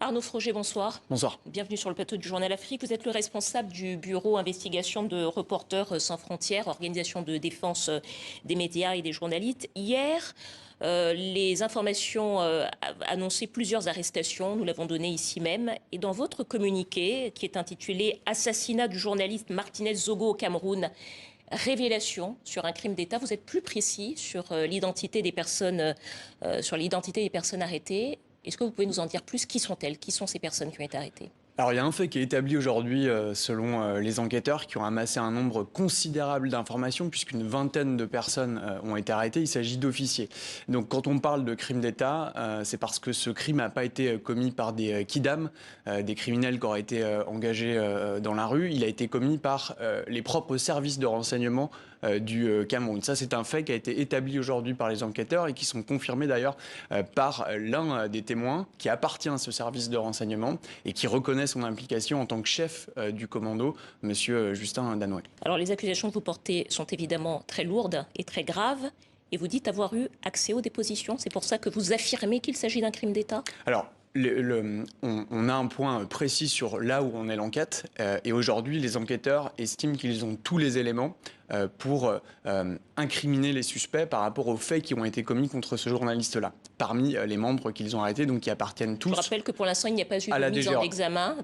Arnaud Froger, bonsoir. Bonsoir. Bienvenue sur le plateau du Journal Afrique. Vous êtes le responsable du bureau investigation de Reporters sans frontières, organisation de défense des médias et des journalistes. Hier, les informations annonçaient plusieurs arrestations, nous l'avons donné ici même. Et dans votre communiqué, qui est intitulé « Assassinat du journaliste Martinez Zogo au Cameroun », révélation sur un crime d'État, vous êtes plus précis sur l'identité des personnes, arrêtées. Est-ce que vous pouvez nous en dire plus? Qui sont-elles? Qui sont ces personnes qui ont été arrêtées? Alors il y a un fait qui est établi aujourd'hui selon les enquêteurs qui ont amassé un nombre considérable d'informations puisqu'une vingtaine de personnes ont été arrêtées. Il s'agit d'officiers. Donc quand on parle de crime d'État, c'est parce que ce crime n'a pas été commis par des kidams, des criminels qui auraient été engagés dans la rue. Il a été commis par les propres services de renseignement du Cameroun. Ça, c'est un fait qui a été établi aujourd'hui par les enquêteurs et qui sont confirmés d'ailleurs par l'un des témoins qui appartient à ce service de renseignement et qui reconnaît son implication en tant que chef du commando, monsieur Justin Danoué. Alors les accusations que vous portez sont évidemment très lourdes et très graves. Et vous dites avoir eu accès aux dépositions. C'est pour ça que vous affirmez qu'il s'agit d'un crime d'État? Alors, on a un point précis sur là où en est l'enquête. Et aujourd'hui, les enquêteurs estiment qu'ils ont tous les éléments pour incriminer les suspects par rapport aux faits qui ont été commis contre ce journaliste-là, parmi les membres qu'ils ont arrêtés, donc qui appartiennent tous. Je rappelle que pour l'instant, il n'y a pas eu à la de mise en examen.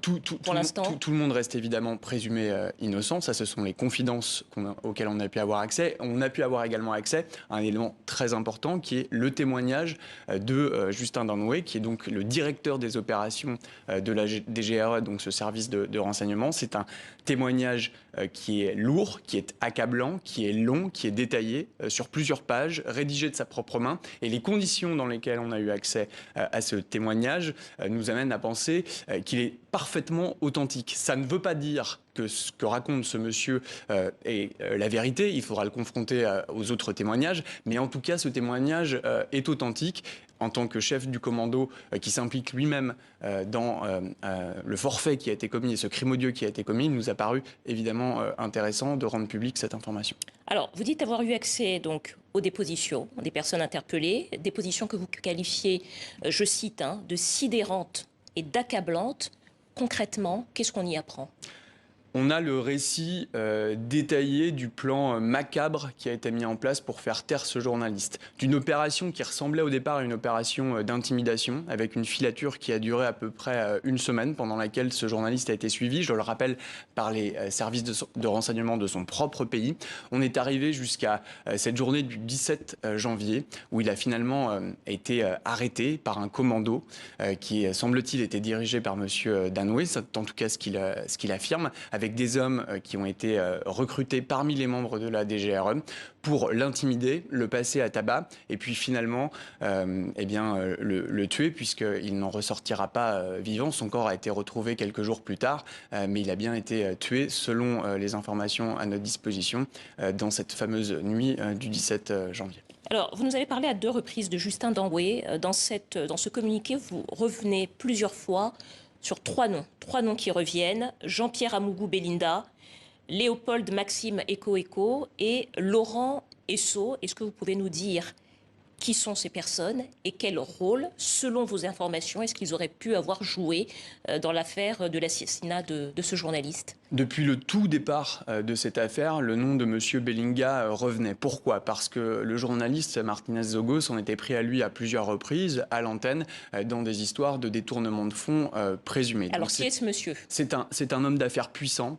Pour l'instant, tout le monde reste évidemment présumé innocent. Ça, ce sont les confidences auxquelles on a pu avoir accès. On a pu avoir également accès à un élément très important qui est le témoignage de Justin Danoué, qui est donc le directeur des opérations de la DGRE, donc ce service de renseignement. C'est un témoignage qui est lourd, qui est accablant, qui est long, qui est détaillé sur plusieurs pages, rédigé de sa propre main. Et les conditions dans lesquelles on a eu accès à ce témoignage nous amènent à penser qu'il est parfaitement authentique. Ça ne veut pas dire que ce que raconte ce monsieur est la vérité. Il faudra le confronter aux autres témoignages. Mais en tout cas, ce témoignage est authentique. En tant que chef du commando qui s'implique lui-même dans le forfait qui a été commis et ce crime odieux qui a été commis, il nous a paru évidemment intéressant de rendre publique cette information. Alors, vous dites avoir eu accès donc aux dépositions des personnes interpellées, dépositions que vous qualifiez, je cite, de sidérantes et d'accablantes. Concrètement, qu'est-ce qu'on y apprend? On a le récit détaillé du plan macabre qui a été mis en place pour faire taire ce journaliste. D'une opération qui ressemblait au départ à une opération d'intimidation, avec une filature qui a duré à peu près une semaine, pendant laquelle ce journaliste a été suivi, je le rappelle, par les services de renseignement de son propre pays. On est arrivé jusqu'à cette journée du 17 janvier, où il a finalement été arrêté par un commando qui, semble-t-il, était dirigé par monsieur Danoué, c'est en tout cas ce qu'il affirme, avec des hommes qui ont été recrutés parmi les membres de la DGRE pour l'intimider, le passer à tabac et puis finalement le tuer puisqu'il n'en ressortira pas vivant. Son corps a été retrouvé quelques jours plus tard, mais il a bien été tué selon les informations à notre disposition dans cette fameuse nuit du 17 janvier. Alors, vous nous avez parlé à 2 reprises de Justin Danoué. Dans ce communiqué, vous revenez plusieurs fois sur 3 noms qui reviennent: Jean-Pierre Amougou Belinda, Léopold Maxime Eko et Laurent Esso. Est-ce que vous pouvez nous dire qui sont ces personnes et quel rôle, selon vos informations, est-ce qu'ils auraient pu avoir joué dans l'affaire de l'assassinat de ce journaliste? Depuis le tout départ de cette affaire, le nom de M. Belinga revenait. Pourquoi? Parce que le journaliste Martinez Zogo s'en était pris à lui à plusieurs reprises, à l'antenne, dans des histoires de détournement de fonds présumés. Alors, qui est ce monsieur? C'est un homme d'affaires puissant,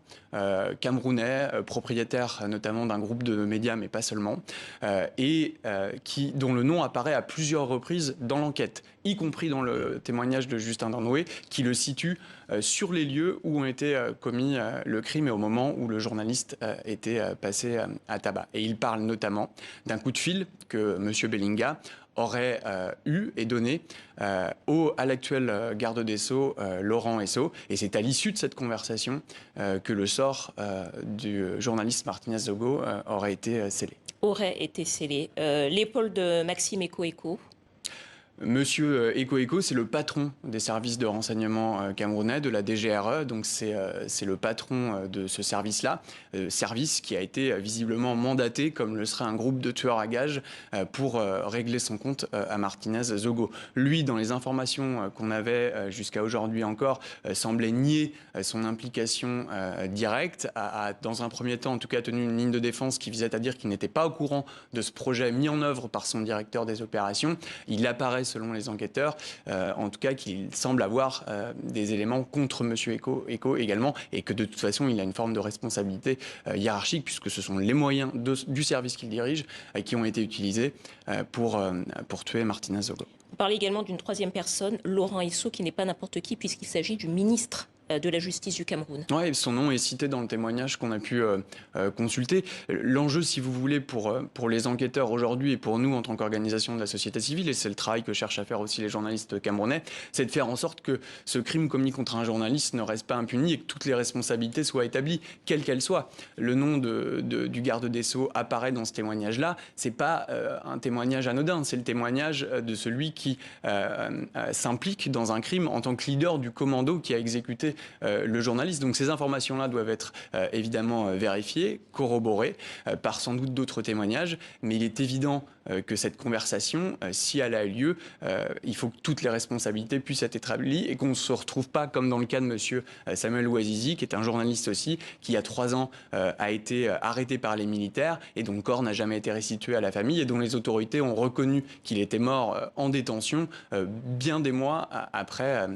camerounais, propriétaire notamment d'un groupe de médias, mais pas seulement, dont le nom apparaît à plusieurs reprises dans l'enquête, y compris dans le témoignage de Justin Danoué, qui le situe sur les lieux où ont été commis le crime et au moment où le journaliste était passé à tabac. Et il parle notamment d'un coup de fil que M. Belinga aurait eu et donné à l'actuel garde des Sceaux, Laurent Esso. Et c'est à l'issue de cette conversation que le sort du journaliste Martinez Zogo aurait été scellé. Aurait été scellé. Léopold Maxime Eko. Monsieur Eko, c'est le patron des services de renseignement camerounais, de la DGRE, donc c'est le patron de ce service-là, service qui a été visiblement mandaté, comme le serait un groupe de tueurs à gages, pour régler son compte à Martinez Zogo. Lui, dans les informations qu'on avait jusqu'à aujourd'hui encore, semblait nier son implication directe, a dans un premier temps en tout cas tenu une ligne de défense qui visait à dire qu'il n'était pas au courant de ce projet mis en œuvre par son directeur des opérations. Il apparaît selon les enquêteurs, en tout cas qu'il semble avoir des éléments contre M. Eko également, et que de toute façon il a une forme de responsabilité hiérarchique, puisque ce sont les moyens du service qu'il dirige qui ont été utilisés pour tuer Martinez Zogo. Vous parlez également d'une troisième personne, Laurent Esso, qui n'est pas n'importe qui, puisqu'il s'agit du ministre de la justice du Cameroun. Oui, son nom est cité dans le témoignage qu'on a pu consulter. L'enjeu, si vous voulez, pour les enquêteurs aujourd'hui et pour nous en tant qu'organisation de la société civile, et c'est le travail que cherchent à faire aussi les journalistes camerounais, c'est de faire en sorte que ce crime commis contre un journaliste ne reste pas impuni et que toutes les responsabilités soient établies, quelles qu'elles soient. Le nom du garde des Sceaux apparaît dans ce témoignage-là. C'est pas un témoignage anodin, c'est le témoignage de celui qui s'implique dans un crime en tant que leader du commando qui a exécuté le journaliste. Donc ces informations-là doivent être évidemment vérifiées, corroborées par sans doute d'autres témoignages, mais il est évident que cette conversation, si elle a eu lieu, il faut que toutes les responsabilités puissent être établies et qu'on ne se retrouve pas comme dans le cas de monsieur Samuel Ouazizi, qui est un journaliste aussi, qui il y a 3 ans a été arrêté par les militaires et dont le corps n'a jamais été restitué à la famille et dont les autorités ont reconnu qu'il était mort en détention bien des mois après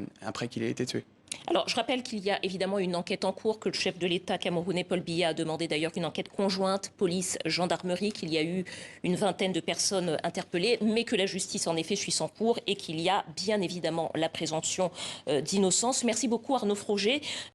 qu'il ait été tué. Alors, je rappelle qu'il y a évidemment une enquête en cours, que le chef de l'État camerounais, Paul Biya, a demandé d'ailleurs une enquête conjointe, police-gendarmerie, qu'il y a eu une vingtaine de personnes interpellées, mais que la justice en effet suit son cours et qu'il y a bien évidemment la présomption d'innocence. Merci beaucoup Arnaud Froger.